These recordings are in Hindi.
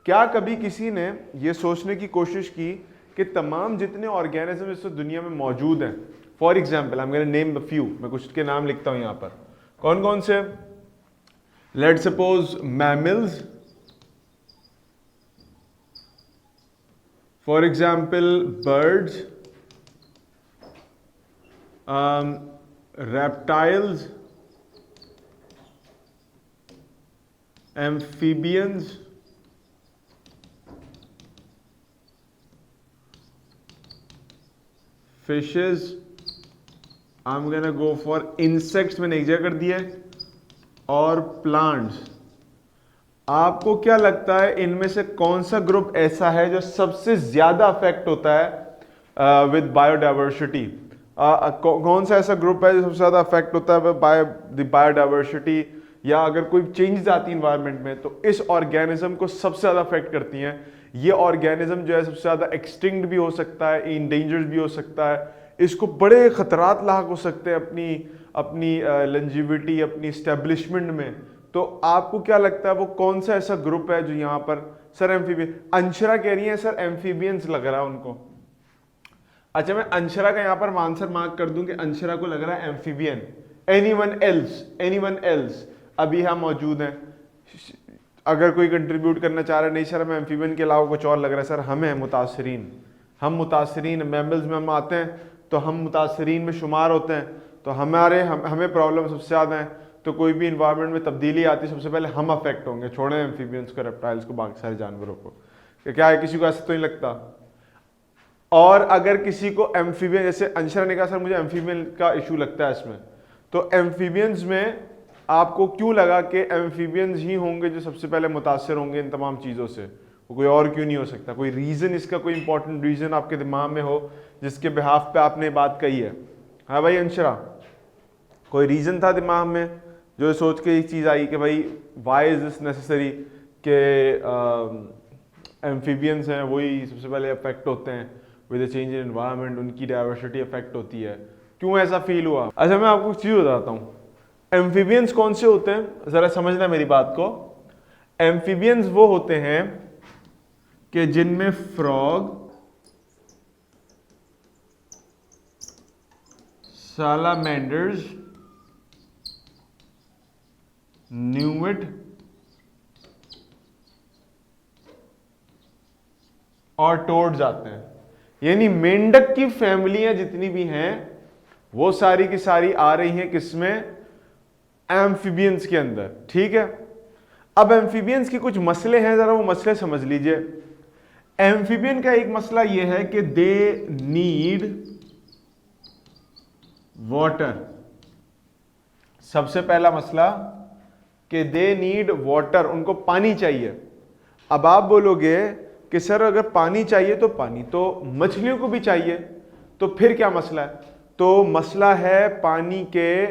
क्या कभी किसी ने ये सोचने की कोशिश की कि तमाम जितने ऑर्गेनिज्म इस दुनिया में मौजूद हैं, for example I am gonna name the few, मैं कुछ के नाम लिखता हूं यहां पर, कौन कौन से? Let suppose mammals, for example birds, reptiles, amphibians, fishes, I'm gonna go for insects, मैंने एक जगह कर दिया है, और plants। आपको क्या लगता है इनमें से कौन सा ग्रुप ऐसा है जो सबसे ज्यादा अफेक्ट होता है विद बायोडाइवर्सिटी? कौन सा ऐसा ग्रुप है जो सबसे ज्यादा अफेक्ट होता है बाय द बायोडाइवर्सिटी, या अगर कोई चेंजेस आती है इन्वायरमेंट में तो इस ऑर्गेनिज्म को सबसे ज्यादा अफेक्ट करती हैं? ये ऑर्गेनिज्म जो है सबसे ज्यादा एक्सटिंक्ट भी हो सकता है, इंडेंजर्ड भी हो सकता है, इसको बड़े खतरात लाक हो सकते हैं अपनी अपनी लंजीविटी, अपनी स्टैब्लिशमेंट में। तो आपको क्या लगता है वो कौन सा ऐसा ग्रुप है जो यहाँ पर? सर एम्फीबियन, अंशरा कह रही है सर एम्फीबियंस लग रहा है उनको। अच्छा, मैं अंशरा का यहाँ पर आंसर मार्क कर दूं कि अंशरा को लग रहा है amphibian. Anyone else? Anyone else? अभी हम मौजूद हैं, अगर कोई कंट्रीब्यूट करना चाह रहा है, नहीं सर हमें एम्फीबियन के अलावा कुछ और लग रहा है। सर हम हैं मुतासरीन, हम मुतासरीन, मैमल्स में हम आते हैं तो हम मुतासरीन में शुमार होते हैं, तो हमें प्रॉब्लम सबसे ज़्यादा है। तो कोई भी इन्वायरमेंट में तब्दीली आती है सबसे पहले हम अफेक्ट होंगे, छोड़ें एम्फीबियंस को, रेप्टाइल्स को, बाकी सारे जानवरों को। क्या है, किसी को ऐसा तो नहीं लगता? और अगर किसी को एम्फीबियन, जैसे अंशरा ने कहा सर मुझे एम्फीबियन का इशू लगता है इसमें, तो एम्फीबियंस में आपको क्यों लगा कि एम्फीबियंस ही होंगे जो सबसे पहले मुतासर होंगे इन तमाम चीज़ों से? वो कोई और क्यों नहीं हो सकता? कोई रीज़न, इसका कोई इंपॉर्टेंट रीज़न आपके दिमाग में हो जिसके बिहाफ पे आपने बात कही है? हाँ भाई अंशरा, कोई रीज़न था दिमाग में जो सोच के एक चीज़ आई कि भाई वाई इज़ दिस नेसेसरी कि एम्फीबियंस हैं वही सबसे पहले अफेक्ट होते हैं with the change in environment, उनकी डाइवर्सिटी अफेक्ट होती है, क्यों ऐसा फील हुआ? अच्छा, मैं आपको चीज़ बताता हूँ। एम्फीबियंस कौन से होते हैं, ज़रा समझना मेरी बात को। एम्फीबियंस वो होते हैं कि जिनमें फ्रॉग, सालामेंडर्स, न्यूट और टोड्स आते हैं। यानी मेंढक की फैमिलियां जितनी भी हैं वो सारी की सारी आ रही हैं किसमें? एम्फीबियंस के अंदर। ठीक है, अब एम्फीबियंस के कुछ मसले हैं, जरा वो मसले समझ लीजिए। एम्फीबियन का एक मसला यह है कि दे नीड वाटर। सबसे पहला मसला कि दे नीड वाटर, उनको पानी चाहिए। अब आप बोलोगे कि सर अगर पानी चाहिए तो पानी तो मछलियों को भी चाहिए, तो फिर क्या मसला है? तो मसला है पानी के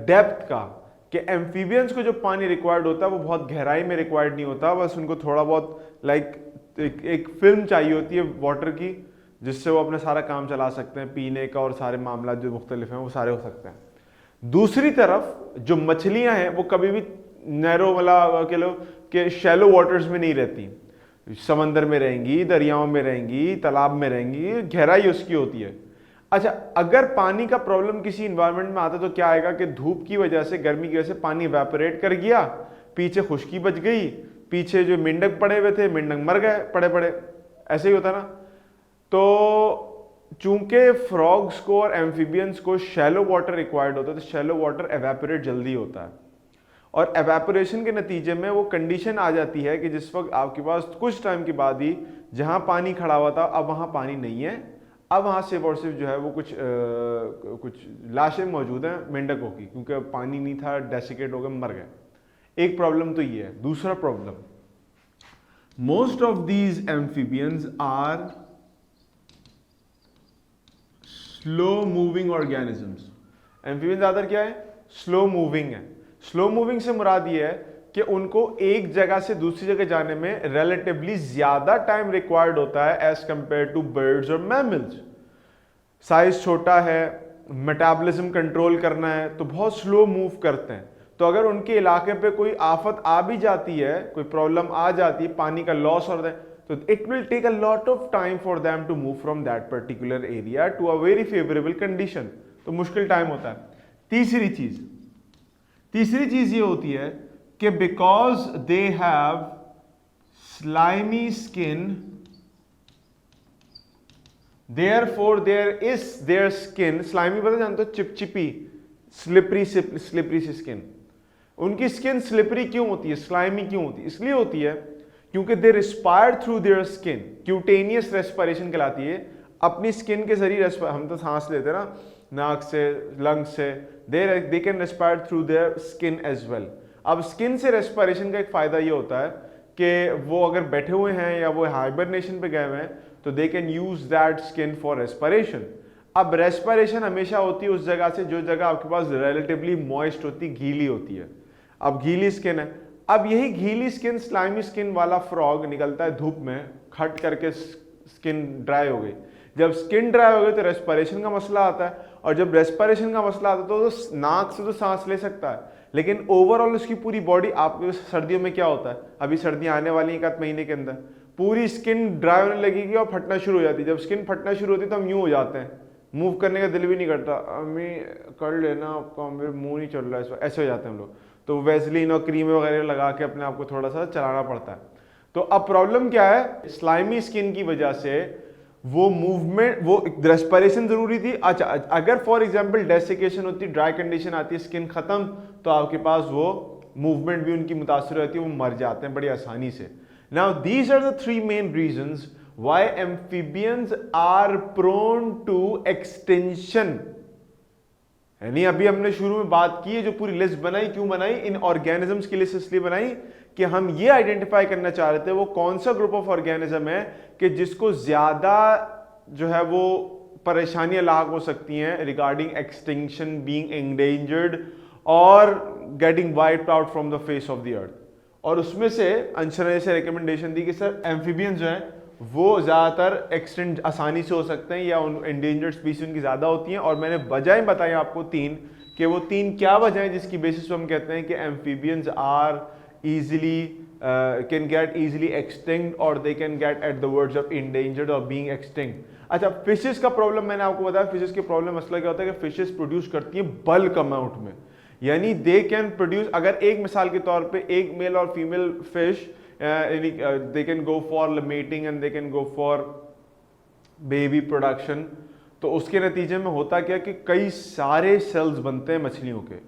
डेप्थ का, कि एम्फीबियंस को जो पानी रिक्वायर्ड होता है वो बहुत गहराई में रिक्वायर्ड नहीं होता, बस उनको थोड़ा बहुत एक फिल्म चाहिए होती है वाटर की, जिससे वो अपना सारा काम चला सकते हैं, पीने का और सारे मामला जो मुख्तलिफ हैं वो सारे हो सकते हैं। दूसरी तरफ जो मछलियां हैं वो कभी भी नैरो वाला कह लो कि शैलो वाटर्स में नहीं रहती, समंदर में रहेंगी, दरियाओं में रहेंगी, तालाब में रहेंगी, गहराई उसकी होती है। अच्छा, अगर पानी का प्रॉब्लम किसी इन्वायरमेंट में आता तो क्या आएगा कि धूप की वजह से, गर्मी की वजह से पानी इवेपोरेट कर गया, पीछे खुश्की बच गई, पीछे जो मेंढक पड़े हुए थे मेंढक मर गए पड़े पड़े, ऐसे ही होता ना। तो चूंकि फ्रॉग्स को और एम्फीबियंस को शैलो वाटर रिक्वायर्ड होता है, तो शैलो वाटर एवेपोरेट जल्दी होता है, और एवेपोरेशन के नतीजे में वो कंडीशन आ जाती है कि जिस वक्त आपके पास कुछ टाइम के बाद ही जहां पानी खड़ा हुआ था अब वहां पानी नहीं है, अब वहां सिर्फ और सिर्फ जो है वो कुछ लाशें मौजूद हैं मेंढकों की, क्योंकि पानी नहीं था, डेसिकेट हो गए, मर गए। एक प्रॉब्लम तो ये है। दूसरा problem, most of these amphibians are slow moving organisms. Amphibians ज्यादातर क्या है? स्लो मूविंग है। स्लो मूविंग से मुराद ये है कि उनको एक जगह से दूसरी जगह जाने में रिलेटिवली ज्यादा टाइम रिक्वायर्ड होता है एज कंपेयर टू बर्ड्स और मैमल्स। साइज छोटा है, मेटाबॉलिज्म कंट्रोल करना है, तो बहुत स्लो मूव करते हैं। तो अगर उनके इलाके पे कोई आफत आ भी जाती है, कोई प्रॉब्लम आ जाती है, पानी का लॉस हो रहा है, तो it will take a lot of time for them to move from that particular area to a very favourable condition. तो मुश्किल टाइम होता है। तीसरी चीज ये होती है कि because they have slimy skin, therefore their skin, slimy पता जानते हो, चिपचिपी, स्लिपरी सी स्किन। उनकी स्किन स्लिपरी क्यों होती है, स्लाइमी क्यों होती है? इसलिए होती है क्योंकि they respire through their skin, cutaneous respiration कहलाती है। अपनी स्किन के जरिए हम तो सांस लेते हैं ना, नाक से, लंग्स से, they can respire through their skin as well. अब स्किन से रेस्पिरेशन का एक फायदा ये होता है कि वो अगर बैठे हुए हैं या वो हाइबरनेशन पे गए हुए हैं तो they can use that skin for respiration. अब रेस्पिरेशन हमेशा होती है उस जगह से जो जगह आपके पास रिलेटिवली मॉइस्ट होती, गीली होती है। अब गीली स्किन है, अब यही गीली स्किन, स्लाइमी स्किन वाला फ्रॉग निकलता है धूप में, खट करके स्किन ड्राई हो गई। जब स्किन ड्राई हो गई तो रेस्पिरेशन का मसला आता है, और जब रेस्पिरेशन का मसला आता है तो नाक से तो सांस ले सकता है, लेकिन ओवरऑल उसकी पूरी बॉडी, आपके सर्दियों में क्या होता है, अभी सर्दियां आने वाली हैं 1 महीने के अंदर, पूरी स्किन ड्राई होने लगेगी और फटना शुरू हो जाती है। जब स्किन फटना शुरू होती है तो हम यूं हो जाते हैं, मूव करने का दिल भी नहीं करता, अम्मी कर लेना आपका, मेरे मुंह नहीं चल रहा है, ऐसे हो जाते हैं हम लोग। तो वेसलीन और क्रीम वगैरह लगा के अपने आप को थोड़ा सा चलाना पड़ता है। तो अब प्रॉब्लम क्या है, स्लाइमी स्किन की वजह से वो मूवमेंट, वो रेस्पिरेशन जरूरी थी। अच्छा, अगर फॉर एग्जांपल डेसिकेशन होती, ड्राई कंडीशन आती है, स्किन खत्म, तो आपके पास वो मूवमेंट भी उनकी मुतासर रहती है, वो मर जाते हैं बड़ी आसानी से। Now these are the 3 main reasons why amphibians are prone to extinction. यानी अभी हमने शुरू में बात की है, जो पूरी लिस्ट बनाई, क्यों बनाई, इन ऑर्गेनिजम्स की लिस्ट इसलिए बनाई कि हम ये आइडेंटिफाई करना चाह रहे थे वो कौन सा ग्रुप ऑफ ऑर्गेनिज्म है कि जिसको ज्यादा जो है वो परेशानियां लाक हो सकती हैं रिगार्डिंग एक्सटिंक्शन, बीइंग एंडेंजर्ड और getting wiped out from the face of the earth. और उसमें से अंशना ने से रिकमेंडेशन दी कि सर एम्फीबियंस जो है वो ज्यादातर एक्सटेंड आसानी से हो सकते हैं या एंडेंजर्ड स्पीसीज उनकी ज्यादा होती हैं। और मैंने वजह बताई आपको 3 कि वो 3 क्या वजह है जिसकी बेसिस पे हम कहते हैं कि amphibians are easily can get easily extinct or they can get at the words of endangered or being extinct। अच्छा, फिशेस का प्रॉब्लम मैंने आपको बताया, फिशेस के प्रॉब्लम मसला क्या होता है कि फिशेस प्रोड्यूस करती हैं बल्क अमाउंट में, यानी दे कैन प्रोड्यूस, अगर एक मिसाल के तौर पे एक मेल और female fish they can go for mating and they can go for baby production, तो उसके नतीजे में होता क्या कि कई सारे सेल्स बनते हैं मछलियों के,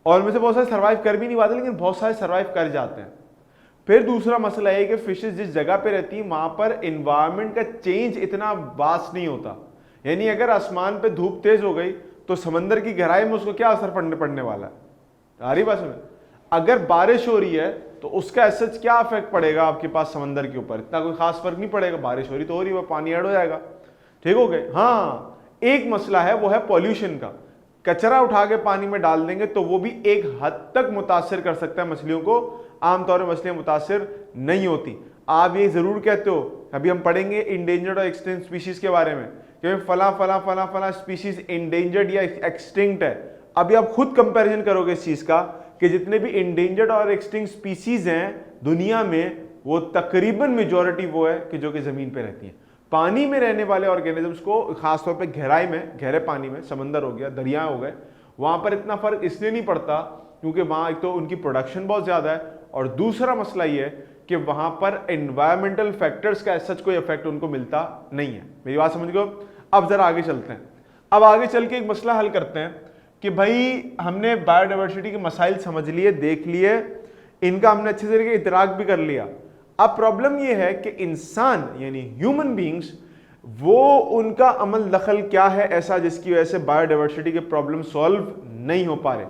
और उनमें से बहुत सारे सर्वाइव कर भी नहीं पाते, लेकिन बहुत सारे सर्वाइव कर जाते हैं। फिर दूसरा मसला है कि फिशेस जिस जगह पे रहती हैं वहां पर एनवायरनमेंट का चेंज इतना वास्ट नहीं होता, यानी अगर आसमान पे धूप तेज हो गई तो समंदर की गहराई में उसको क्या असर पड़ने वाला है, आ रही बात समझ। अगर बारिश हो रही है तो उसका ऐसा क्या इफेक्ट पड़ेगा आपके पास समंदर के ऊपर, इतना कोई खास फर्क नहीं पड़ेगा, बारिश हो रही तो हो रही है, पानी ऐड हो जाएगा, ठीक हो गए। हाँ, एक मसला है वो है पॉल्यूशन का, कचरा उठा के पानी में डाल देंगे तो वो भी एक हद तक मुतासिर कर सकता है मछलियों को, आमतौर पर मछलियां मुतासिर नहीं होती। आप ये जरूर कहते हो, अभी हम पढ़ेंगे इंडेंजर्ड और एक्सटिंक्ट स्पीशीज के बारे में कि फला फला फला फला स्पीशीज इंडेंजर्ड या एक्सटिंक्ट है। अभी आप खुद कंपैरिजन करोगे इस चीज का कि जितने भी इंडेंजर्ड और एक्सटिंक्ट स्पीशीज हैं दुनिया में, वो तकरीबन मेजॉरिटी वो है कि जो कि जमीन पे रहती है। पानी में रहने वाले ऑर्गेनिजम्स को खासतौर पे गहराई में, गहरे पानी में, समंदर हो गया, दरिया हो गए, वहां पर इतना फर्क इसलिए नहीं पड़ता क्योंकि वहां एक तो उनकी प्रोडक्शन बहुत ज्यादा है, और दूसरा मसला ये है कि वहां पर एनवायरमेंटल फैक्टर्स का सच कोई इफेक्ट उनको मिलता नहीं है। मेरी बात समझ गए। अब जरा आगे चलते हैं, अब आगे चल के एक मसला हल करते हैं कि भाई हमने बायोडाइवर्सिटी के मसाइल समझ लिए, देख लिए, इनका हमने अच्छे तरीके इतराक भी कर लिया। अब प्रॉब्लम यह है कि इंसान यानी ह्यूमन बीइंग्स, वो उनका अमल दखल क्या है ऐसा जिसकी वजह से बायोडाइवर्सिटी के प्रॉब्लम सॉल्व नहीं हो पा रहे।